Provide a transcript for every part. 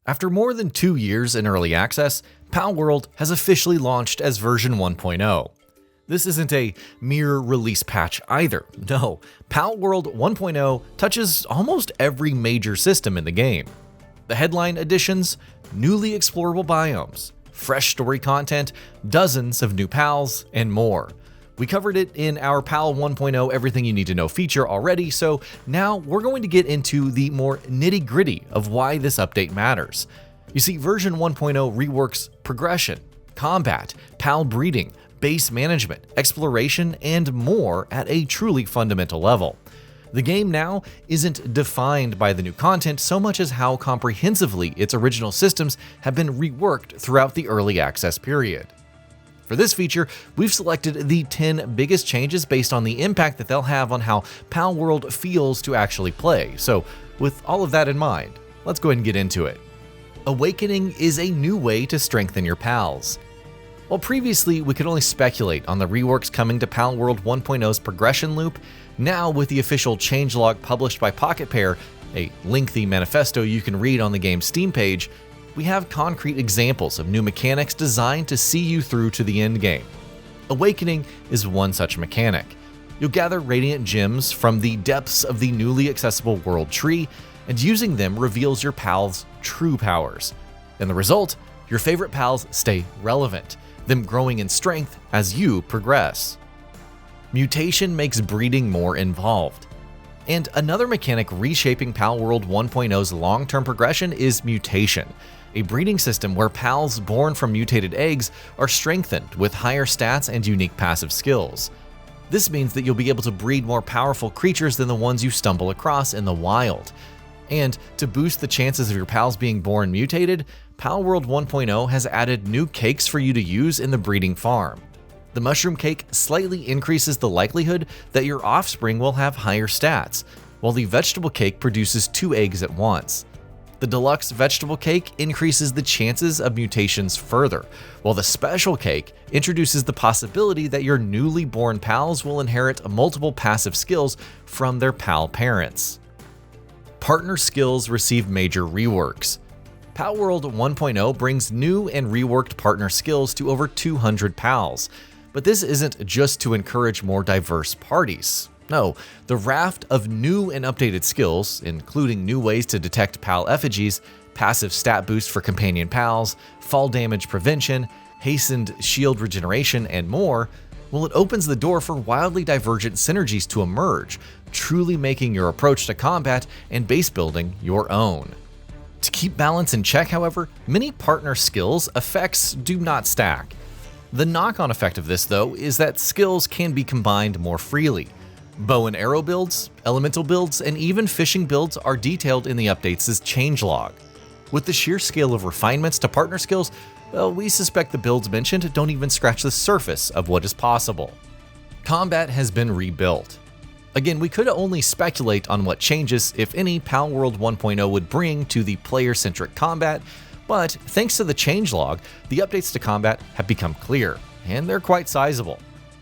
After more than 2 years in early access, Palworld has officially launched as version 1.0. This isn't a mere release patch either. No, Palworld 1.0 touches almost every major system in the game. The headline additions, newly explorable biomes, fresh story content, dozens of new pals, and more. We covered it in our Pal 1.0 Everything You Need to Know feature already, so now we're going to get into the more nitty-gritty of why this update matters. You see, version 1.0 reworks progression, combat, pal breeding, base management, exploration, and more at a truly fundamental level. The game now isn't defined by the new content so much as how comprehensively its original systems have been reworked throughout the early access period. For this feature, we've selected the 10 biggest changes based on the impact that they'll have on how Palworld feels to actually play. So, with all of that in mind, let's go ahead and get into it. Awakening is a new way to strengthen your pals. While previously we could only speculate on the reworks coming to Palworld 1.0's progression loop, now with the official changelog published by Pocket Pair, a lengthy manifesto you can read on the game's Steam page, we have concrete examples of new mechanics designed to see you through to the end game. Awakening is one such mechanic. You'll gather radiant gems from the depths of the newly accessible world tree, and using them reveals your pals' true powers. And the result, your favorite pals stay relevant, them growing in strength as you progress. Mutation makes breeding more involved. And another mechanic reshaping Palworld 1.0's long-term progression is mutation, a breeding system where pals born from mutated eggs are strengthened with higher stats and unique passive skills. This means that you'll be able to breed more powerful creatures than the ones you stumble across in the wild. And to boost the chances of your pals being born mutated, Palworld 1.0 has added new cakes for you to use in the breeding farm. The mushroom cake slightly increases the likelihood that your offspring will have higher stats, while the vegetable cake produces 2 eggs at once. The deluxe vegetable cake increases the chances of mutations further, while the special cake introduces the possibility that your newly born pals will inherit multiple passive skills from their pal parents. Partner skills receive major reworks. Palworld 1.0 brings new and reworked partner skills to over 200 pals, but this isn't just to encourage more diverse parties. No, the raft of new and updated skills, including new ways to detect pal effigies, passive stat boost for companion pals, fall damage prevention, hastened shield regeneration, and more, well, it opens the door for wildly divergent synergies to emerge, truly making your approach to combat and base building your own. To keep balance in check, however, many partner skills effects do not stack. The knock-on effect of this, though, is that skills can be combined more freely. Bow and arrow builds, elemental builds, and even fishing builds are detailed in the updates' changelog. With the sheer scale of refinements to partner skills, well, we suspect the builds mentioned don't even scratch the surface of what is possible. Combat has been rebuilt. Again, we could only speculate on what changes, if any, Palworld 1.0 would bring to the player-centric combat, but thanks to the changelog, the updates to combat have become clear, and they're quite sizable.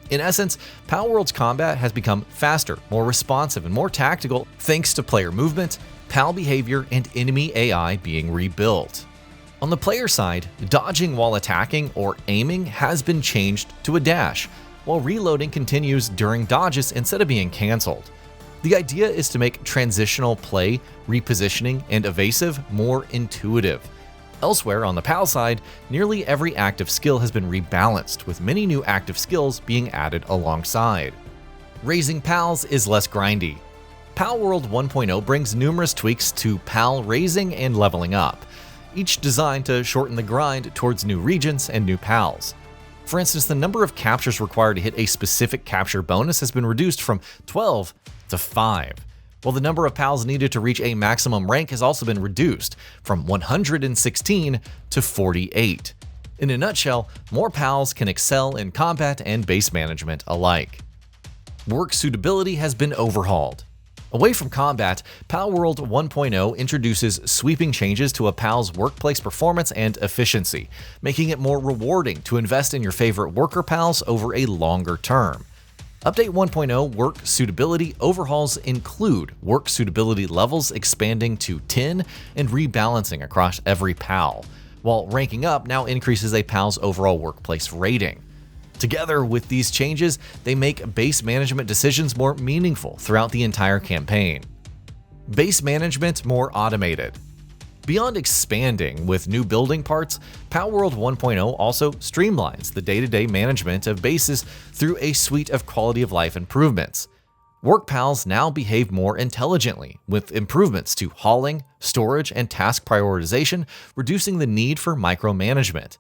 In essence, Palworld's combat has become faster, more responsive, and more tactical thanks to player movement, pal behavior, and enemy AI being rebuilt. On the player side, dodging while attacking or aiming has been changed to a dash, while reloading continues during dodges instead of being cancelled. The idea is to make transitional play, repositioning, and evasive more intuitive. Elsewhere on the PAL side, nearly every active skill has been rebalanced, with many new active skills being added alongside. Raising pals is less grindy. Palworld 1.0 brings numerous tweaks to pal raising and leveling up, each designed to shorten the grind towards new regions and new pals. For instance, the number of captures required to hit a specific capture bonus has been reduced from 12 to 5. While the number of pals needed to reach a maximum rank has also been reduced from 116 to 48. In a nutshell, more pals can excel in combat and base management alike. Work suitability has been overhauled. Away from combat, Palworld 1.0 introduces sweeping changes to a pal's workplace performance and efficiency, making it more rewarding to invest in your favorite worker pals over a longer term. Update 1.0 work suitability overhauls include work suitability levels expanding to 10 and rebalancing across every PAL, while ranking up now increases a PAL's overall workplace rating. Together with these changes, they make base management decisions more meaningful throughout the entire campaign. Base management more automated. Beyond expanding with new building parts, Palworld 1.0 also streamlines the day-to-day management of bases through a suite of quality of life improvements. Work PALs now behave more intelligently, with improvements to hauling, storage, and task prioritization, reducing the need for micromanagement.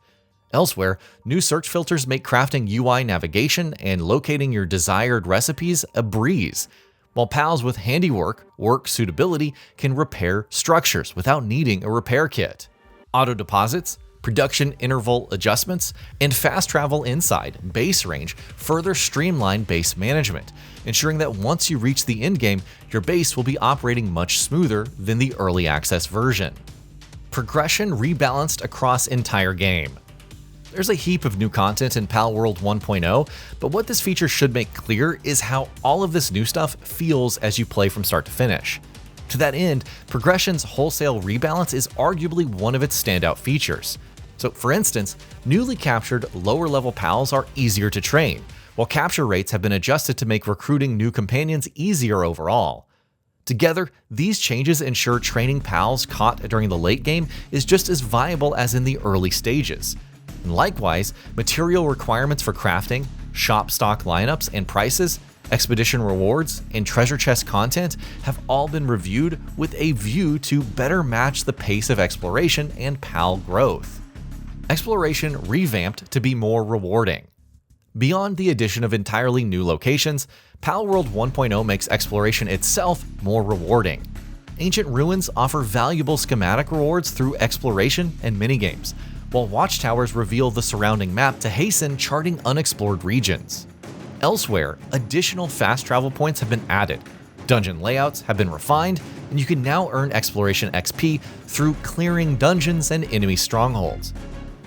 Elsewhere, new search filters make crafting UI navigation and locating your desired recipes a breeze, while PALs with handiwork, work suitability, can repair structures without needing a repair kit. Auto deposits, production interval adjustments, and fast travel inside base range further streamline base management, ensuring that once you reach the endgame, your base will be operating much smoother than the early access version. Progression rebalanced across entire game. There's a heap of new content in Palworld 1.0, but what this feature should make clear is how all of this new stuff feels as you play from start to finish. To that end, progression's wholesale rebalance is arguably one of its standout features. So for instance, newly captured lower-level PALs are easier to train, while capture rates have been adjusted to make recruiting new companions easier overall. Together, these changes ensure training PALs caught during the late game is just as viable as in the early stages. And likewise, material requirements for crafting, shop stock lineups and prices, expedition rewards, and treasure chest content have all been reviewed with a view to better match the pace of exploration and PAL growth. Exploration revamped to be more rewarding. Beyond the addition of entirely new locations, Palworld 1.0 makes exploration itself more rewarding. Ancient ruins offer valuable schematic rewards through exploration and minigames, while watchtowers reveal the surrounding map to hasten charting unexplored regions. Elsewhere, additional fast travel points have been added, dungeon layouts have been refined, and you can now earn exploration XP through clearing dungeons and enemy strongholds.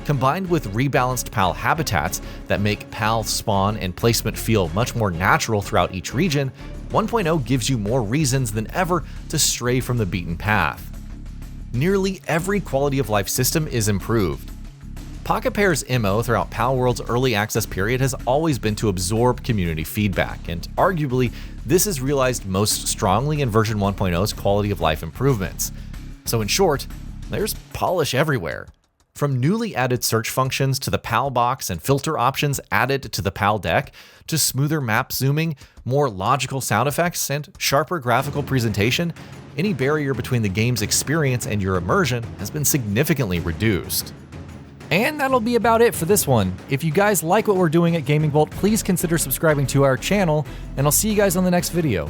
Combined with rebalanced PAL habitats that make PAL spawn and placement feel much more natural throughout each region, 1.0 gives you more reasons than ever to stray from the beaten path. Nearly every quality of life system is improved. Pocket Pair's MO throughout Palworld's early access period has always been to absorb community feedback, and arguably, this is realized most strongly in version 1.0's quality of life improvements. So in short, there's polish everywhere. From newly added search functions to the PAL box and filter options added to the PAL deck, to smoother map zooming, more logical sound effects, and sharper graphical presentation, any barrier between the game's experience and your immersion has been significantly reduced. And that'll be about it for this one. If you guys like what we're doing at GamingBolt, please consider subscribing to our channel, and I'll see you guys on the next video.